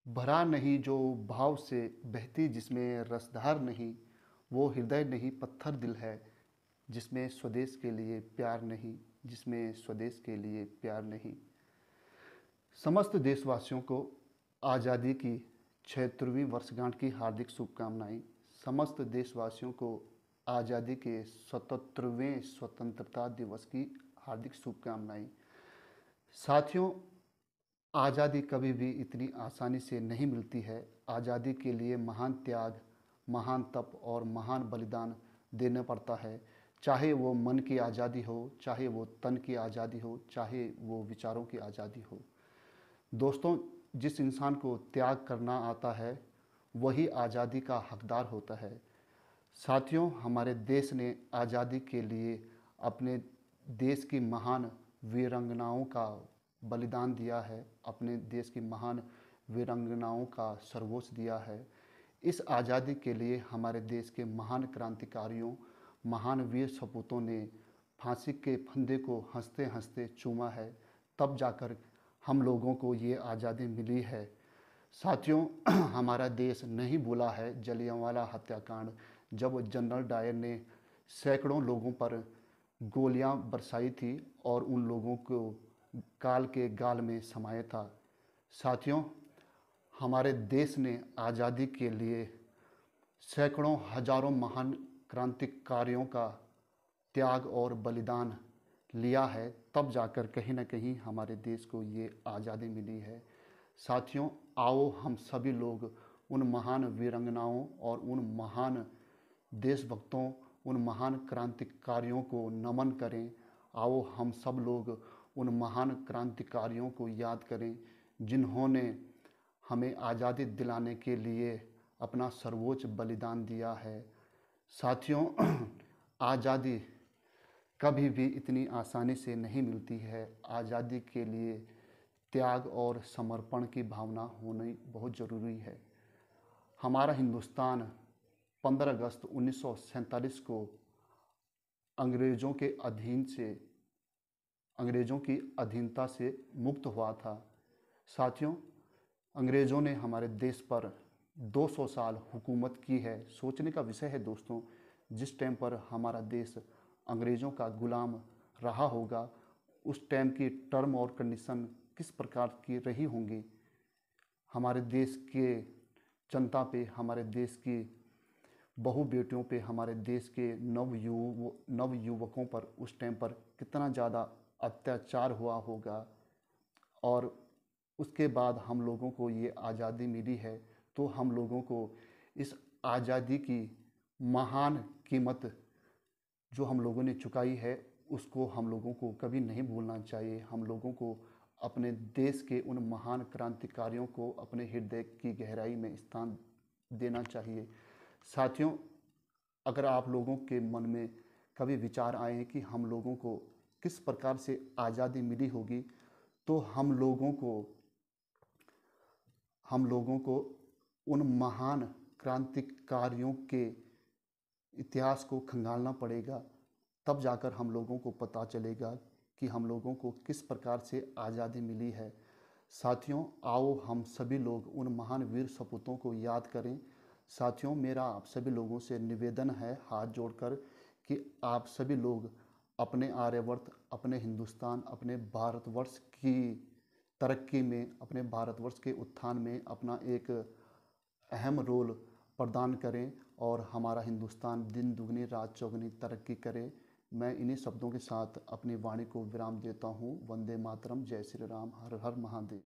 भरा नहीं जो भाव से बहती जिसमें रसधार नहीं, वो हृदय नहीं पत्थर दिल है जिसमें स्वदेश के लिए प्यार नहीं, जिसमें स्वदेश के लिए प्यार नहीं। समस्त देशवासियों को आज़ादी की 76वीं वर्षगांठ की हार्दिक शुभकामनाएं। समस्त देशवासियों को आज़ादी के 77वें स्वतंत्रता दिवस की हार्दिक शुभकामनाएं। साथियों, आज़ादी कभी भी इतनी आसानी से नहीं मिलती है। आज़ादी के लिए महान त्याग, महान तप और महान बलिदान देना पड़ता है। चाहे वो मन की आज़ादी हो, चाहे वो तन की आज़ादी हो, चाहे वो विचारों की आज़ादी हो। दोस्तों, जिस इंसान को त्याग करना आता है वही आज़ादी का हकदार होता है। साथियों, हमारे देश ने आज़ादी के लिए अपने देश की महान वीरांगनाओं का बलिदान दिया है, अपने देश की महान वीरांगनाओं का सर्वोच्च दिया है। इस आज़ादी के लिए हमारे देश के महान क्रांतिकारियों, महान वीर सपूतों ने फांसी के फंदे को हंसते हंसते चूमा है, तब जाकर हम लोगों को ये आज़ादी मिली है। साथियों, हमारा देश नहीं भूला है जलियांवाला हत्याकांड, जब जनरल डायर ने सैकड़ों लोगों पर गोलियां बरसाई थी और उन लोगों को काल के गाल में समाया था। साथियों, हमारे देश ने आज़ादी के लिए सैकड़ों हजारों महान क्रांतिकारियों का त्याग और बलिदान लिया है, तब जाकर कहीं ना कहीं हमारे देश को ये आज़ादी मिली है। साथियों, आओ हम सभी लोग उन महान वीरांगनाओं और उन महान देशभक्तों, उन महान क्रांतिकारियों को नमन करें। आओ हम सब लोग उन महान क्रांतिकारियों को याद करें जिन्होंने हमें आज़ादी दिलाने के लिए अपना सर्वोच्च बलिदान दिया है। साथियों, आज़ादी कभी भी इतनी आसानी से नहीं मिलती है। आज़ादी के लिए त्याग और समर्पण की भावना होनी बहुत ज़रूरी है। हमारा हिंदुस्तान 15 अगस्त 1947 को अंग्रेज़ों के अंग्रेज़ों की अधीनता से मुक्त हुआ था। साथियों, अंग्रेज़ों ने हमारे देश पर 200 साल हुकूमत की है। सोचने का विषय है दोस्तों, जिस टाइम पर हमारा देश अंग्रेज़ों का गुलाम रहा होगा, उस टाइम की टर्म और कंडीशन किस प्रकार की रही होंगी। हमारे देश के जनता पे, हमारे देश की बहु बेटियों पे, हमारे देश के नवयुवकों पर उस टाइम पर कितना ज़्यादा अत्याचार हुआ होगा। और उसके बाद हम लोगों को ये आज़ादी मिली है, तो हम लोगों को इस आज़ादी की महान कीमत जो हम लोगों ने चुकाई है, उसको हम लोगों को कभी नहीं भूलना चाहिए। हम लोगों को अपने देश के उन महान क्रांतिकारियों को अपने हृदय की गहराई में स्थान देना चाहिए। साथियों, अगर आप लोगों के मन में कभी विचार आए कि हम लोगों को किस प्रकार से आज़ादी मिली होगी, तो हम लोगों को उन महान क्रांतिकारियों के इतिहास को खंगालना पड़ेगा। तब जाकर हम लोगों को पता चलेगा कि हम लोगों को किस प्रकार से आज़ादी मिली है। साथियों, आओ हम सभी लोग उन महान वीर सपूतों को याद करें। साथियों, मेरा आप सभी लोगों से निवेदन है हाथ जोड़कर कि आप सभी लोग अपने आर्यवर्त, अपने हिंदुस्तान, अपने भारतवर्ष की तरक्की में, अपने भारतवर्ष के उत्थान में अपना एक अहम रोल प्रदान करें और हमारा हिंदुस्तान दिन दुगनी रात चौगुनी तरक्की करे। मैं इन्हीं शब्दों के साथ अपनी वाणी को विराम देता हूँ। वंदे मातरम, जय श्री राम, हर हर महादेव।